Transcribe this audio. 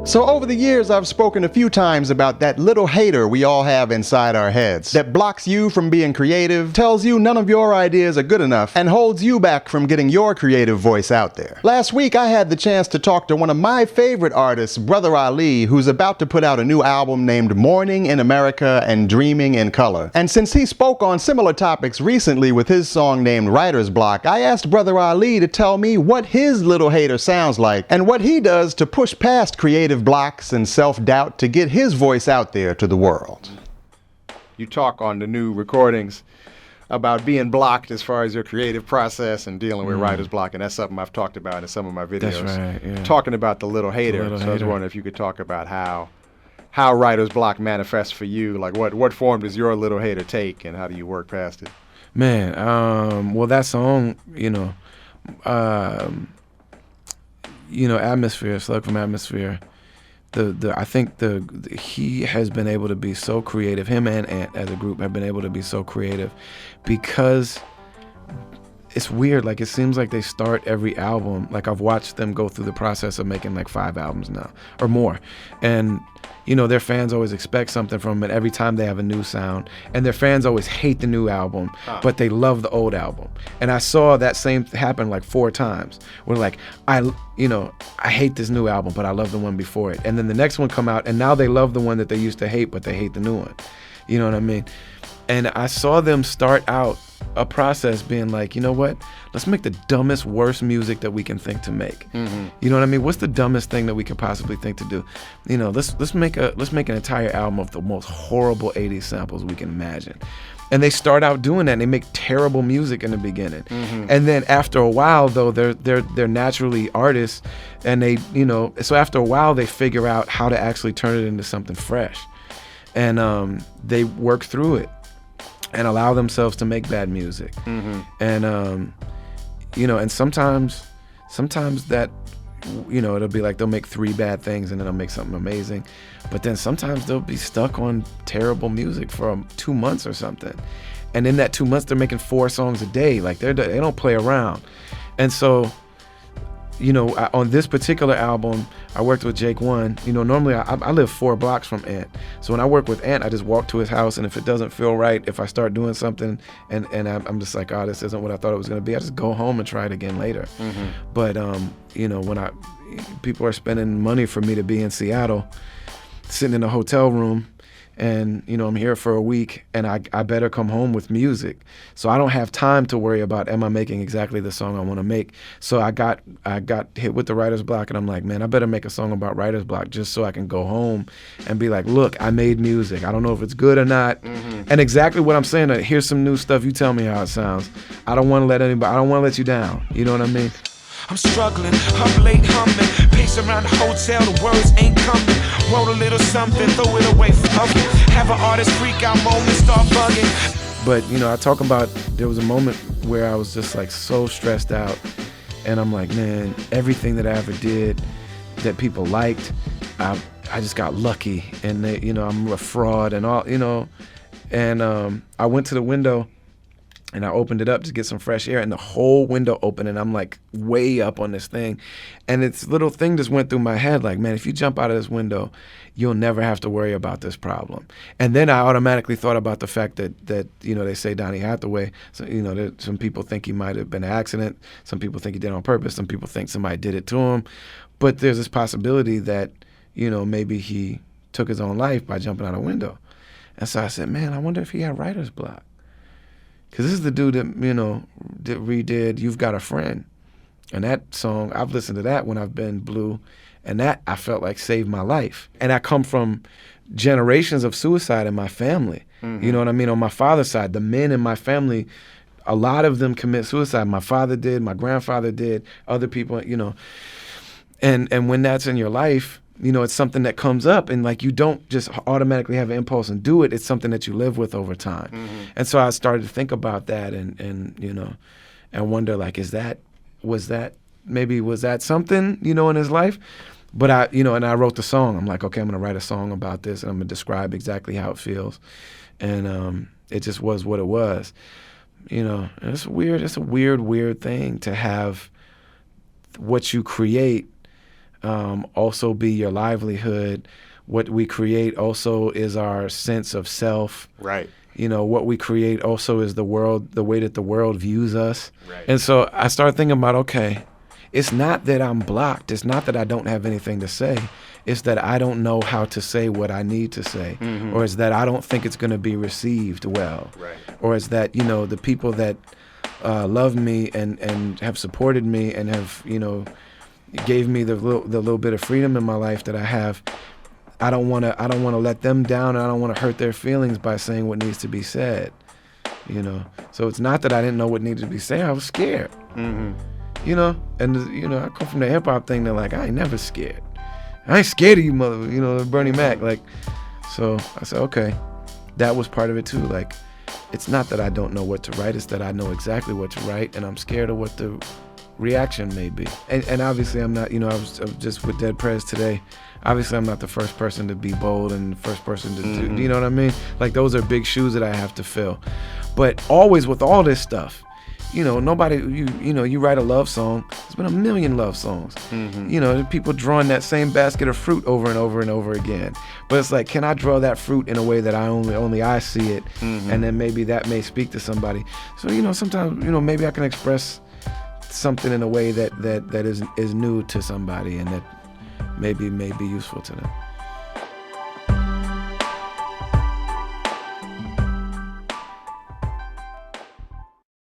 So over the years, I've spoken a few times about that little hater we all have inside our heads that blocks you from being creative, tells you none of your ideas are good enough, and holds you back from getting your creative voice out there. Last week, I had the chance to talk to one of my favorite artists, Brother Ali, who's about to put out a new album named Morning in America and Dreaming in Color. And since he spoke on similar topics recently with his song named Writer's Block, I asked Brother Ali to tell me what his little hater sounds like and what he does to push past creative blocks and self-doubt to get his voice out there to the world. You talk on the new recordings about being blocked as far as your creative process and dealing with writer's block, and that's something I've talked about in some of my videos. That's right, yeah. Talking about the little hater. The little I was hater. wondering if you could talk about how writer's block manifests for you. Like what form does your little hater take, and how do you work past it? Man, well, that song, Atmosphere, Slug from Atmosphere. I think he has been able to be so creative. Him and Ant as a group have been able to be so creative because it's weird. Like, it seems like they start every album. Like, I've watched them go through the process of making like 5 albums now or more, and their fans always expect something from them every time they have a new sound, and their fans always hate the new album, but they love the old album. And I saw that same happen like 4 times. Where like, I hate this new album, but I love the one before it. And then the next one come out, and now they love the one that they used to hate, but they hate the new one. You know what I mean? And I saw them start out a process being like, you know what? Let's make the dumbest, worst music that we can think to make. Mm-hmm. You know what I mean? What's the dumbest thing that we could possibly think to do? Let's make an entire album of the most horrible 80s samples we can imagine. And they start out doing that, and they make terrible music in the beginning. Mm-hmm. And then after a while, though, they're naturally artists, and so after a while they figure out how to actually turn it into something fresh. And they work through it and allow themselves to make bad music. Mm-hmm. And and sometimes that, it'll be like they'll make 3 bad things and then they'll make something amazing. But then sometimes they'll be stuck on terrible music for 2 months or something. And in that 2 months, they're making 4 songs a day. Like, they don't play around. And so, on this particular album, I worked with Jake One. Normally I live 4 blocks from Ant. So when I work with Ant, I just walk to his house, and if it doesn't feel right, if I start doing something and I'm just like, this isn't what I thought it was going to be, I just go home and try it again later. Mm-hmm. But, when people are spending money for me to be in Seattle, sitting in a hotel room, and I'm here for a week, and I better come home with music. So I don't have time to worry about, am I making exactly the song I want to make? So I got hit with the writer's block, and I'm like, man, I better make a song about writer's block just so I can go home and be like, look, I made music. I don't know if it's good or not. Mm-hmm. And exactly what I'm saying, here's some new stuff. You tell me how it sounds. I don't want to let you down. You know what I mean? I'm struggling, up late humming, pace around the hotel, the words ain't coming. Wrote a little something, throw it away, fuck it. Have an artist freak out moment, start bugging. But I talk about, there was a moment where I was just like so stressed out, and I'm like, man, everything that I ever did that people liked, I just got lucky, and they, I'm a fraud and all, and I went to the window and I opened it up to get some fresh air, and the whole window opened, and I'm like way up on this thing. And this little thing just went through my head like, man, if you jump out of this window, you'll never have to worry about this problem. And then I automatically thought about the fact that they say Donny Hathaway, so, that some people think he might have been an accident. Some people think he did it on purpose. Some people think somebody did it to him. But there's this possibility that, maybe he took his own life by jumping out a window. And so I said, man, I wonder if he had writer's block. Because this is the dude that, that redid You've Got a Friend. And that song, I've listened to that when I've been blue, and that I felt like saved my life. And I come from generations of suicide in my family. Mm-hmm. You know what I mean? On my father's side, the men in my family, a lot of them commit suicide. My father did, my grandfather did, other people, And when that's in your life, it's something that comes up, and like, you don't just automatically have an impulse and do it. It's something that you live with over time. Mm-hmm. And so I started to think about that and wonder, like, was that something, in his life? But and I wrote the song. I'm like, okay, I'm going to write a song about this, and I'm going to describe exactly how it feels. And it just was what it was. It's weird. It's a weird thing to have what you create also be your livelihood. What we create also is our sense of self. Right. You know, what we create also is the world, the way that the world views us. Right. And so I started thinking about, okay, it's not that I'm blocked. It's not that I don't have anything to say. It's that I don't know how to say what I need to say. Mm-hmm. Or it's that I don't think it's going to be received well. Right. Or it's that, you know, the people that love me and have supported me and have, you know, gave me the little bit of freedom in my life that I have, I don't want to let them down, and I don't want to hurt their feelings by saying what needs to be said. You know, so it's not that I didn't know what needed to be said. I was scared. Mm-hmm. You know, and you know, I come from the hip hop thing. They're like, I ain't never scared. I ain't scared of you, mother. You know, Bernie Mac. Like, so I said, okay, that was part of it too. Like, it's not that I don't know what to write. It's that I know exactly what to write, and I'm scared of what the reaction may be. And obviously, I'm not. You know, I was just with Dead Prez today. Obviously, I'm not the first person to be bold and the first person to do. You know what I mean? Like, those are big shoes that I have to fill. But always with all this stuff, you know, nobody, you know, you write a love song, there's been a million love songs. Mm-hmm. You know, people drawing that same basket of fruit over and over and over again. But it's like, can I draw that fruit in a way that I only I see it? Mm-hmm. And then maybe that may speak to somebody. So, you know, sometimes, you know, maybe I can express something in a way that is new to somebody and that maybe may be useful to them.